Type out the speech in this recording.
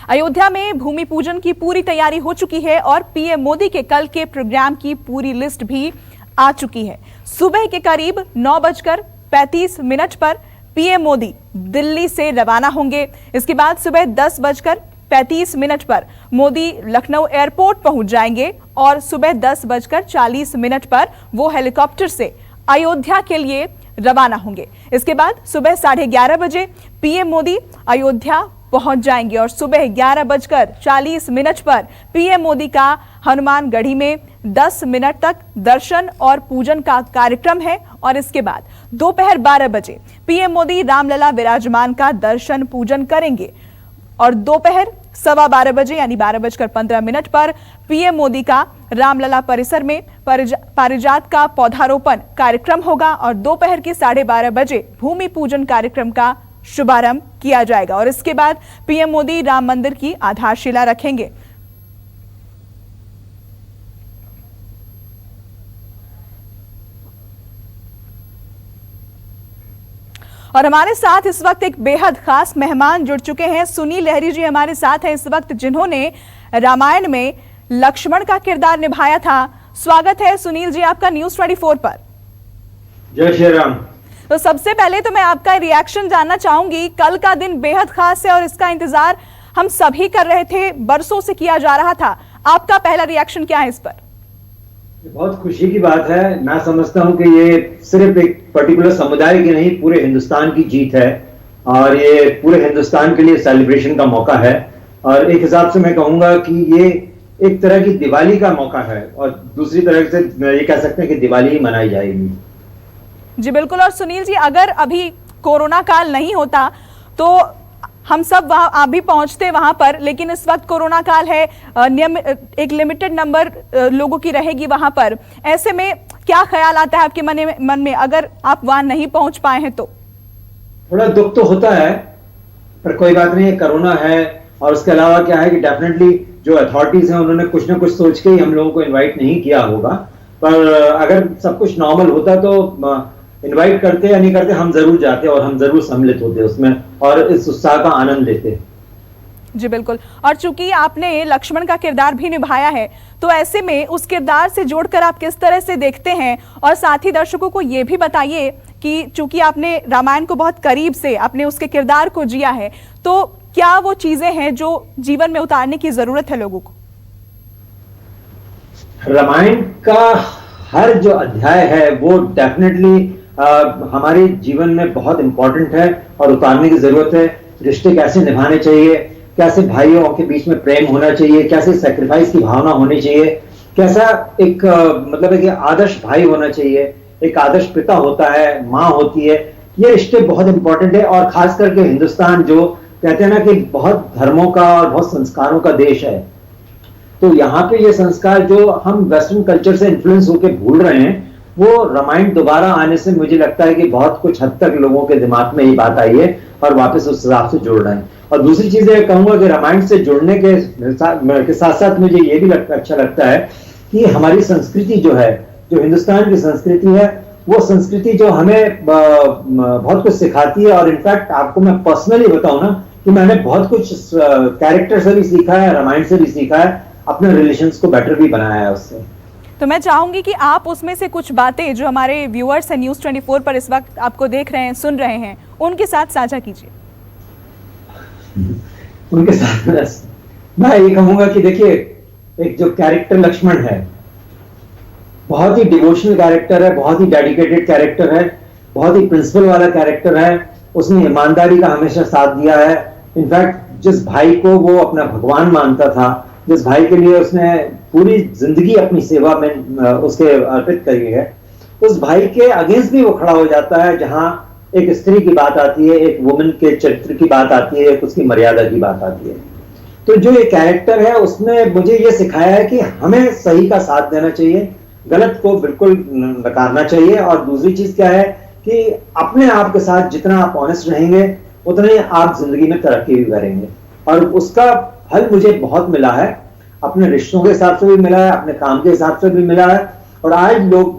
अयोध्या में भूमि पूजन की पूरी तैयारी हो चुकी है और पीएम मोदी के कल के प्रोग्राम की पूरी लिस्ट भी आ चुकी है। सुबह के करीब 9:35 पर पीएम मोदी दिल्ली से रवाना होंगे। इसके बाद सुबह 10:35 पर मोदी लखनऊ एयरपोर्ट पहुंच जाएंगे और सुबह 10:40 पर वो हेलीकॉप्टर से अयोध्या के लिए रवाना होंगे। इसके बाद सुबह 11:30 बजे पीएम मोदी अयोध्या पहुंच जाएंगे और सुबह 11:40 पर पीएम मोदी का हनुमानगढ़ी में 10 मिनट तक दर्शन और पूजन का कार्यक्रम है और इसके बाद दोपहर 12 बजे पीएम मोदी रामलला विराजमान का दर्शन पूजन करेंगे और दोपहर 12:15 बजे यानी 12:15 पर पीएम मोदी का रामलला परिसर में पारिजात का पौधारोपण कार्यक्रम होगा और दोपहर के 12:30 बजे भूमि पूजन कार्यक्रम का शुभारंभ किया जाएगा और इसके बाद पीएम मोदी राम मंदिर की आधारशिला रखेंगे। और हमारे साथ इस वक्त एक बेहद खास मेहमान जुड़ चुके हैं। सुनील लहरी जी हमारे साथ हैं इस वक्त, जिन्होंने रामायण में लक्ष्मण का किरदार निभाया था। स्वागत है सुनील जी आपका न्यूज़ 24 पर। जय श्री राम। तो सबसे पहले तो मैं आपका रिएक्शन जानना चाहूंगी। कल का दिन बेहद खास है और इसका इंतजार हम सभी कर रहे थे, बरसों से किया जा रहा था। आपका पहला रिएक्शन क्या है इस पर? बहुत खुशी की बात है। मैं समझता हूं कि ये सिर्फ एक पर्टिकुलर समुदाय की नहीं, पूरे हिंदुस्तान की जीत है और ये पूरे हिंदुस्तान के लिए सेलिब्रेशन का मौका है। और एक हिसाब से मैं कहूंगा कि ये एक तरह की दिवाली का मौका है और दूसरी तरह से ये कह सकते हैं कि दिवाली ही मनाई जाएगी। जी बिल्कुल। और सुनील जी, अगर अभी कोरोना काल नहीं होता तो हम सब वहां आप भी पहुंचते वहां पर, लेकिन इस वक्त कोरोना काल है, एक लिमिटेड नंबर लोगों की रहेगी वहां पर। ऐसे में क्या ख्याल आता है आपके मन में अगर आप वहां नहीं पहुंच पाए हैं तो? थोड़ा दुख तो होता है, पर कोई बात नहीं, कोरोना है। और उसके अलावा क्या है कि डेफिनेटली जो अथॉरिटीज हैं उन्होंने कुछ ना कुछ सोच के ही हम लोगों को इन्वाइट नहीं किया होगा। पर अगर सब कुछ नॉर्मल होता तो इनवाइट करते या नहीं करते, हम जरूर जाते और हम जरूर सम्मिलित होते उसमें और इस उत्साह का आनंद लेते। जी बिल्कुल। और चूंकि आपने लक्ष्मण का किरदार भी निभाया है तो ऐसे में उस किरदार से जोड़कर आप किस तरह से देखते हैं? और साथ ही दर्शकों को ये भी बताइए कि चूंकि आपने रामायण को बहुत करीब से अपने उसके किरदार को जिया है, तो क्या वो चीजें हैं जो जीवन में उतारने की जरूरत है लोगों को? रामायण का हर जो अध्याय है वो डेफिनेटली हमारे जीवन में बहुत इंपॉर्टेंट है और उतारने की जरूरत है। रिश्ते कैसे निभाने चाहिए, कैसे भाइयों के बीच में प्रेम होना चाहिए, कैसे सैक्रिफाइस की भावना होनी चाहिए, कैसा एक मतलब एक आदर्श भाई होना चाहिए, एक आदर्श पिता होता है, माँ होती है। ये रिश्ते बहुत इंपॉर्टेंट है और खास करके हिंदुस्तान जो कहते हैं ना कि बहुत धर्मों का और बहुत संस्कारों का देश है, तो यहाँ पे ये संस्कार जो हम वेस्टर्न कल्चर से इन्फ्लुएंस होकर भूल रहे हैं, वो रामायण दोबारा आने से मुझे लगता है कि बहुत कुछ हद तक लोगों के दिमाग में ये बात आई है और वापस उस हिसाब से जोड़ रहे हैं। और दूसरी चीज ये कहूंगा कि रामायण से जुड़ने के साथ साथ मुझे ये भी अच्छा लगता है कि हमारी संस्कृति जो है, जो हिंदुस्तान की संस्कृति है, वो संस्कृति जो हमें बहुत कुछ सिखाती है। और इनफैक्ट आपको मैं पर्सनली बताऊं ना कि मैंने बहुत कुछ कैरेक्टर से भी सीखा है, रामायण से भी सीखा है, अपने रिलेशंस को बेटर भी बनाया है उससे। तो मैं चाहूंगी कि आप उसमें से कुछ बातें जो हमारे व्यूअर्स हैं न्यूज़ 24 पर इस वक्त आपको देख रहे हैं, सुन रहे हैं, उनके साथ साझा कीजिए। उनके साथ मैं ये कहूंगा कि देखिए, एक जो कैरेक्टर लक्ष्मण है बहुत ही डिवोशनल कैरेक्टर है, बहुत ही डेडिकेटेड कैरेक्टर है, बहुत ही प्रिंसिपल वाला कैरेक्टर है। उसने ईमानदारी का हमेशा साथ दिया है। इनफैक्ट जिस भाई को वो अपना भगवान मानता था, जिस भाई के लिए उसने पूरी जिंदगी अपनी सेवा में उसके अर्पित करी है, उस भाई के अगेंस्ट भी वो खड़ा हो जाता है। जहां एक स्त्री की बात आती है, एक वुमन के चरित्र की बात आती है, उसकी मर्यादा की बात आती है। तो जो ये कैरेक्टर है उसने मुझे ये सिखाया है कि हमें सही का साथ देना चाहिए, गलत को बिल्कुल नकारना चाहिए। और दूसरी चीज क्या है कि अपने आप के साथ जितना आप ऑनेस्ट रहेंगे उतना ही आप जिंदगी में तरक्की भी करेंगे। और उसका फल मुझे बहुत मिला है, अपने रिश्तों के हिसाब से भी मिला है, अपने काम के हिसाब से भी मिला है। और आज लोग